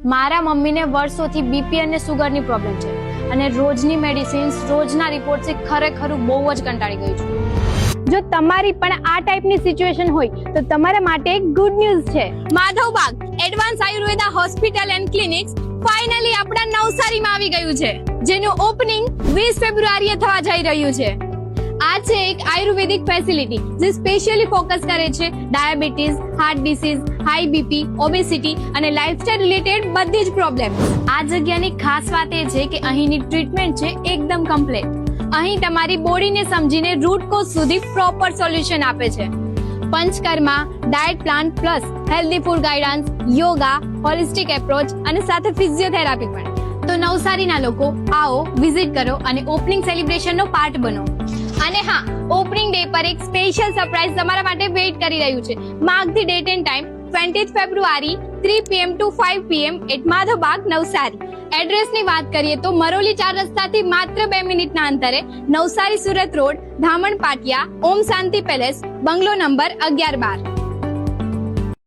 મારા મમ્મીને વર્ષોથી બીપી અને સુગરની પ્રોબ્લેમ છે અને રોજની મેડિસિન્સ, રોજના રિપોર્ટથી ખરેખર બહુ જ કંટાળી ગઈ છું. જો તમારી પણ આ ટાઈપની સિચ્યુએશન હોય તો તમારા માટે એક ગુડ ન્યૂઝ છે. Madhavbaug advance Ayurveda hospital and clinics finally આપણા નવસારીમાં આવી ગયું છે, જેનું ઓપનિંગ 20 ફેબ્રુઆરીએ થવા જઈ રહ્યું છે. આ છે એક આયુર્વેદિક ફેસિલિટી જે સ્પેશિયલી ફોકસ કરે છે diabetes, heart disease, high BP, obesity અને લાઇફસ્ટાઇલ રિલેટેડ બધી જ પ્રોબ્લેમ. આ જગ્યાની ખાસ વાત એ છે કે અહીંની ટ્રીટમેન્ટ છે એકદમ કમ્પ્લીટ. અહીં તમારી બોડીને સમજીને રૂટ કોઝ સુધી પ્રોપર સોલ્યુશન આપે છે. Panchakarma, diet plan plus healthy food guidance, yoga, holistic approach અને સાથે ફિઝિયોથેરાપી પણ. તો નવસારીના લોકો આવો, વિઝિટ કરો અને ઓપનિંગ સેલિબ્રેશનનો પાર્ટ બનો. અને હા, ઓપનિંગ ડે પર એક સ્પેશિયલ સરપ્રાઈઝ તમારા માટે વેઇટ કરી રહ્યું છે. Mark the date and time 20th February 3 PM to 5 PM at Madhavbaug, Navsari. એડ્રેસની વાત કરીએ તો મરોલી 4 રસ્તાથી માત્ર 2 મિનિટના અંતરે નવસારી સુરત રોડ, ધામણ પાટિયા, ઓમ શાંતિ પેલેસ, બંગલો નંબર 11-12.